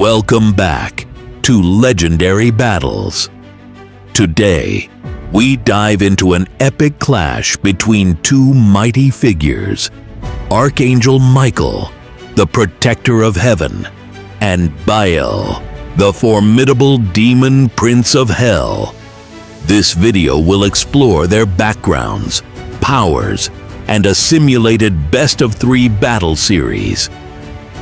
Welcome back to Legendary Battles. Today, we dive into an epic clash between two mighty figures, Archangel Michael, the protector of heaven, and Baal, the formidable demon prince of hell. This video will explore their backgrounds, powers, and a simulated best-of-3 battle series.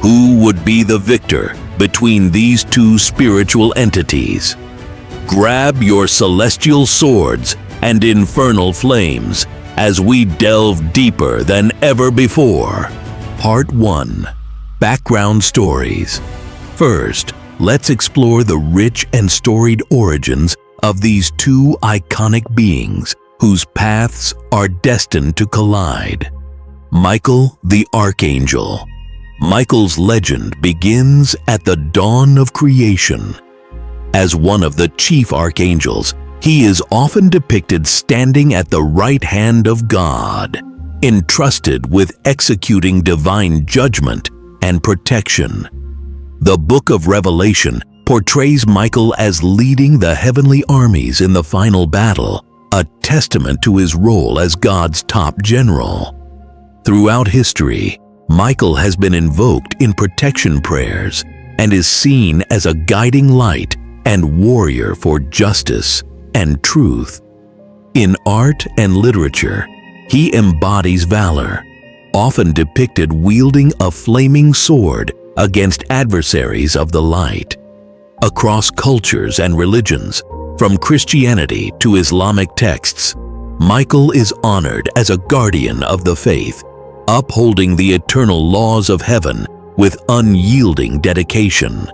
Who would be the victor between these two spiritual entities? Grab your celestial swords and infernal flames as we delve deeper than ever before. Part 1. Background Stories. First, let's explore the rich and storied origins of these two iconic beings whose paths are destined to collide. Michael the Archangel. Michael's legend begins at the dawn of creation. As one of the chief archangels, he is often depicted standing at the right hand of God, entrusted with executing divine judgment and protection. The Book of Revelation portrays Michael as leading the heavenly armies in the final battle, a testament to his role as God's top general. Throughout history, Michael has been invoked in protection prayers and is seen as a guiding light and warrior for justice and truth. In art and literature, he embodies valor, often depicted wielding a flaming sword against adversaries of the light. Across cultures and religions, from Christianity to Islamic texts, Michael is honored as a guardian of the faith, upholding the eternal laws of heaven with unyielding dedication.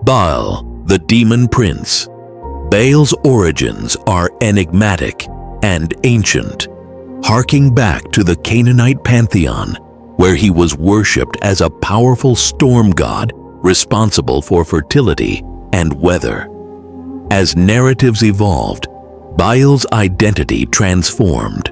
Baal, the demon prince. Baal's origins are enigmatic and ancient, harking back to the Canaanite pantheon, where he was worshipped as a powerful storm god responsible for fertility and weather. As narratives evolved, Baal's identity transformed.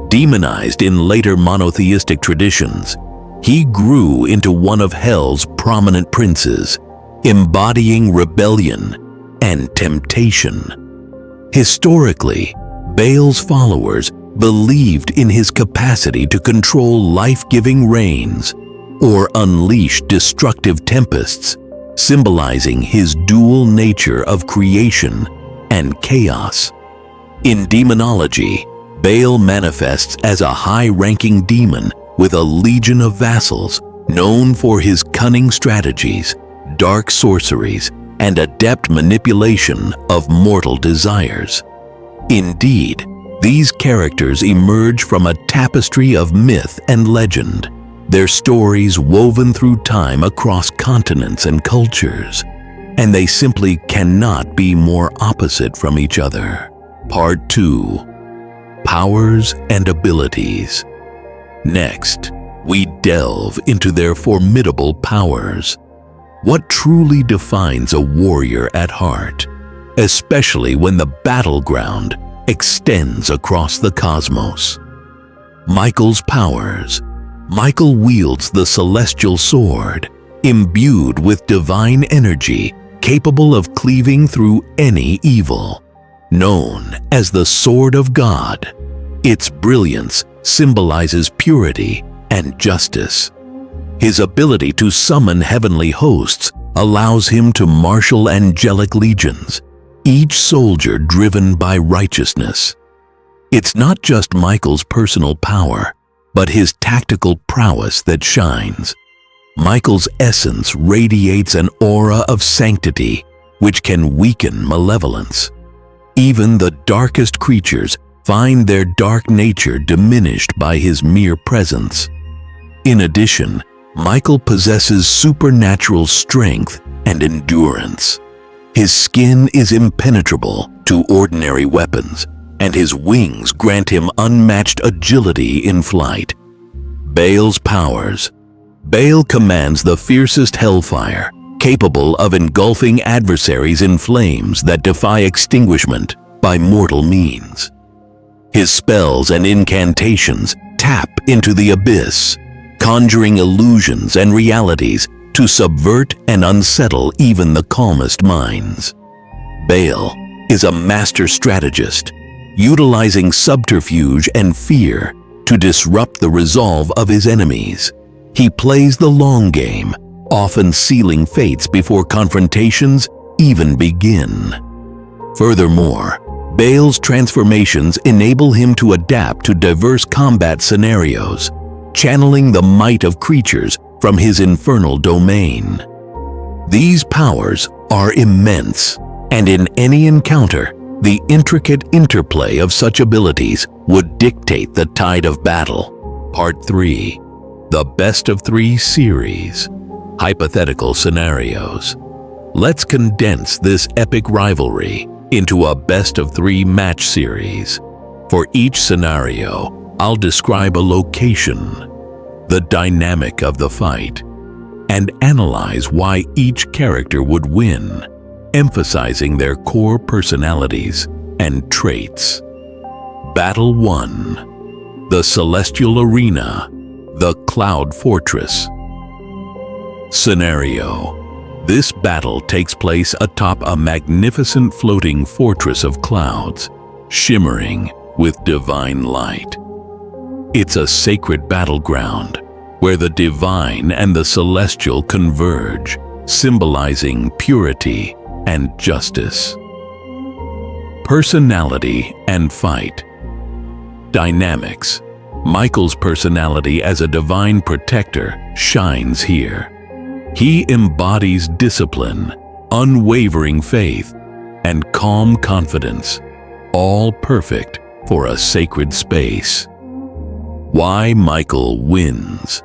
Demonized in later monotheistic traditions, he grew into one of hell's prominent princes, embodying rebellion and temptation. Historically, Baal's followers believed in his capacity to control life-giving rains or unleash destructive tempests, symbolizing his dual nature of creation and chaos. In demonology, Baal manifests as a high-ranking demon with a legion of vassals, known for his cunning strategies, dark sorceries, and adept manipulation of mortal desires. Indeed, these characters emerge from a tapestry of myth and legend, their stories woven through time across continents and cultures, and they simply cannot be more opposite from each other. Part 2. Powers and abilities. Next, we delve into their formidable powers. What truly defines a warrior at heart, especially when the battleground extends across the cosmos? Michael's powers. Michael wields the celestial sword, imbued with divine energy, capable of cleaving through any evil. Known as the Sword of God, its brilliance symbolizes purity and justice. His ability to summon heavenly hosts allows him to marshal angelic legions, each soldier driven by righteousness. It's not just Michael's personal power, but his tactical prowess that shines. Michael's essence radiates an aura of sanctity, which can weaken malevolence. Even the darkest creatures find their dark nature diminished by his mere presence. In addition, Michael possesses supernatural strength and endurance. His skin is impenetrable to ordinary weapons, and his wings grant him unmatched agility in flight. Baal's powers. Baal commands the fiercest hellfire, capable of engulfing adversaries in flames that defy extinguishment by mortal means. His spells and incantations tap into the abyss, conjuring illusions and realities to subvert and unsettle even the calmest minds. Baal is a master strategist, utilizing subterfuge and fear to disrupt the resolve of his enemies. He plays the long game, often sealing fates before confrontations even begin. Furthermore, Baal's transformations enable him to adapt to diverse combat scenarios, channeling the might of creatures from his infernal domain. These powers are immense, and in any encounter, the intricate interplay of such abilities would dictate the tide of battle. Part 3. The Best of 3 Series. Hypothetical Scenarios. Let's condense this epic rivalry into a Best of 3 match series. For each scenario, I'll describe a location, the dynamic of the fight, and analyze why each character would win, emphasizing their core personalities and traits. Battle 1. The Celestial Arena, the Cloud Fortress. Scenario. This battle takes place atop a magnificent floating fortress of clouds, shimmering with divine light. It's a sacred battleground where the divine and the celestial converge, symbolizing purity and justice. Personality and fight. Dynamics. Michael's personality as a divine protector shines here. He embodies discipline, unwavering faith, and calm confidence, all perfect for a sacred space. Why Michael wins.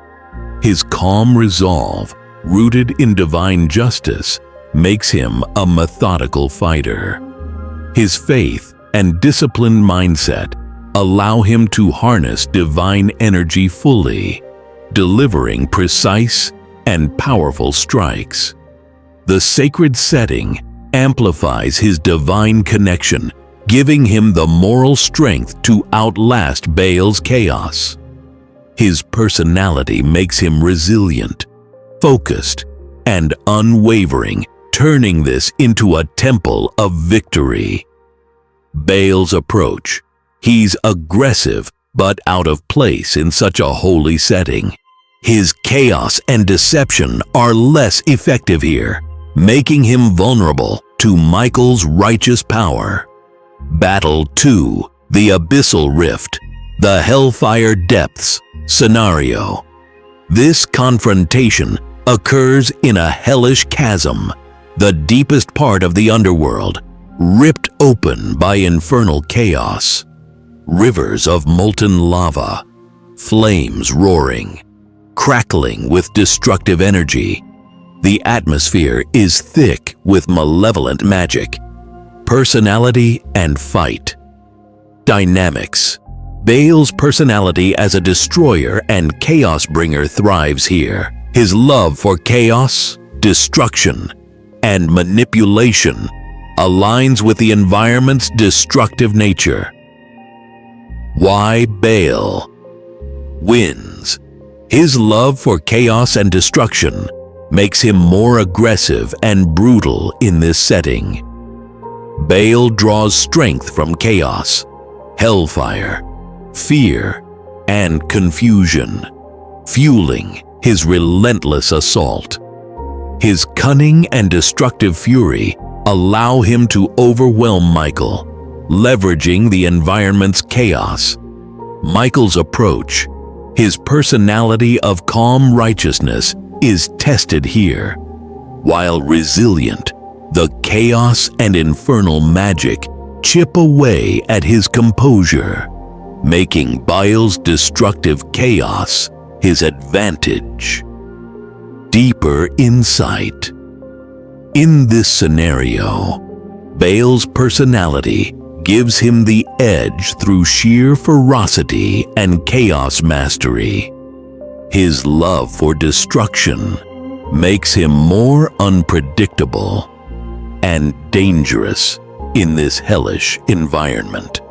His calm resolve, rooted in divine justice, makes him a methodical fighter. His faith and disciplined mindset allow him to harness divine energy fully, delivering precise and powerful strikes. The sacred setting amplifies his divine connection, giving him the moral strength to outlast Baal's chaos. His personality makes him resilient, focused, and unwavering, turning this into a temple of victory. Baal's approach. He's aggressive but out of place in such a holy setting. His chaos and deception are less effective here, making him vulnerable to Michael's righteous power. Battle 2. The Abyssal Rift, the Hellfire Depths. Scenario. This confrontation occurs in a hellish chasm, the deepest part of the underworld, ripped open by infernal chaos. Rivers of molten lava, flames roaring, crackling with destructive energy. The atmosphere is thick with malevolent magic. Personality and fight. Dynamics. Baal's personality as a destroyer and chaos bringer thrives here. His love for chaos, destruction, and manipulation aligns with the environment's destructive nature. Why Baal wins. His love for chaos and destruction makes him more aggressive and brutal in this setting. Baal draws strength from chaos, hellfire, fear, and confusion, fueling his relentless assault. His cunning and destructive fury allow him to overwhelm Michael, leveraging the environment's chaos. Michael's approach, his personality of calm righteousness, is tested here. While resilient, the chaos and infernal magic chip away at his composure, making Baal's destructive chaos his advantage. Deeper insight. In this scenario, Baal's personality gives him the edge through sheer ferocity and chaos mastery. His love for destruction makes him more unpredictable and dangerous in this hellish environment.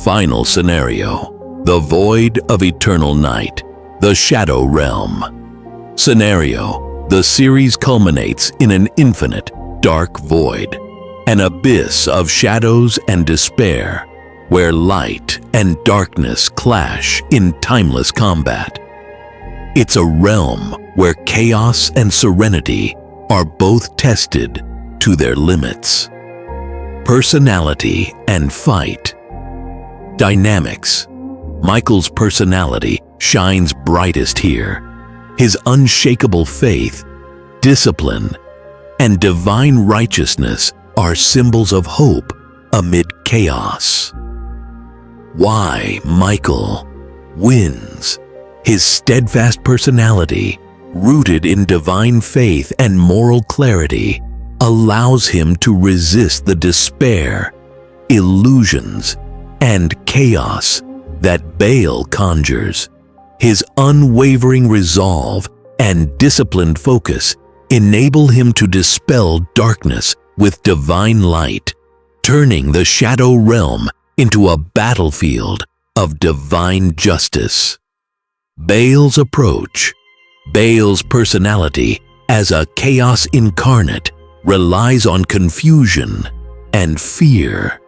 Final scenario. The Void of Eternal Night, the Shadow Realm. Scenario. The series culminates in an infinite, dark void, an abyss of shadows and despair, where light and darkness clash in timeless combat. It's a realm where chaos and serenity are both tested to their limits. Personality and fight. Dynamics. Michael's personality shines brightest here. His unshakable faith, discipline, and divine righteousness are symbols of hope amid chaos. Why Michael wins? His steadfast personality, rooted in divine faith and moral clarity, allows him to resist the despair, illusions, and chaos that Baal conjures. His unwavering resolve and disciplined focus enable him to dispel darkness with divine light, turning the shadow realm into a battlefield of divine justice. Baal's approach. Baal's personality as a chaos incarnate relies on confusion and fear.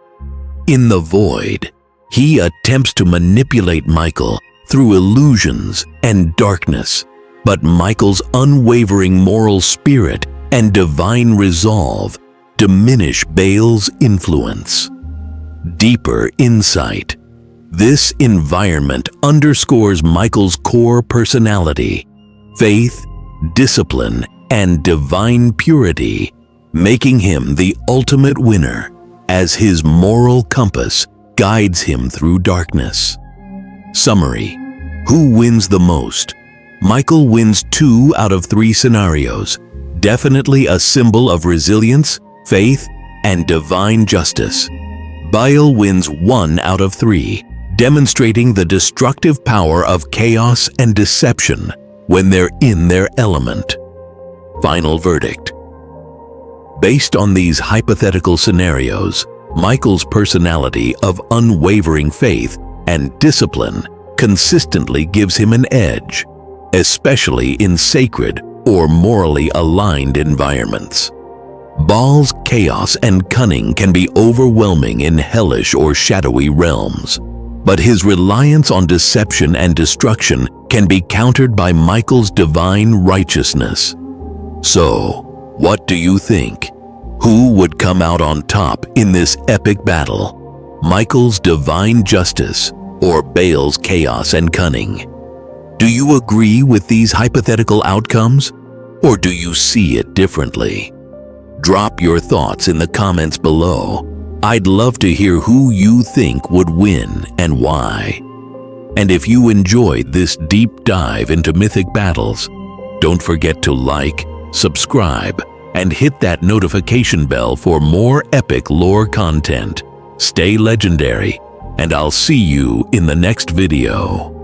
In the void, he attempts to manipulate Michael through illusions and darkness, but Michael's unwavering moral spirit and divine resolve diminish Baal's influence. Deeper insight. This environment underscores Michael's core personality, faith, discipline, and divine purity, making him the ultimate winner as his moral compass guides him through darkness. Summary. Who wins the most? Michael wins 2 out of 3 scenarios, definitely a symbol of resilience, faith, and divine justice. Baal wins 1 out of 3, demonstrating the destructive power of chaos and deception when they're in their element. Final verdict. Based on these hypothetical scenarios, Michael's personality of unwavering faith and discipline consistently gives him an edge, especially in sacred or morally aligned environments. Baal's chaos and cunning can be overwhelming in hellish or shadowy realms, but his reliance on deception and destruction can be countered by Michael's divine righteousness. So, what do you think? Who would come out on top in this epic battle? Michael's divine justice or Baal's chaos and cunning? Do you agree with these hypothetical outcomes, or do you see it differently? Drop your thoughts in the comments below. I'd love to hear who you think would win and why. And if you enjoyed this deep dive into mythic battles, don't forget to like, subscribe, and hit that notification bell for more epic lore content. Stay legendary, and I'll see you in the next video.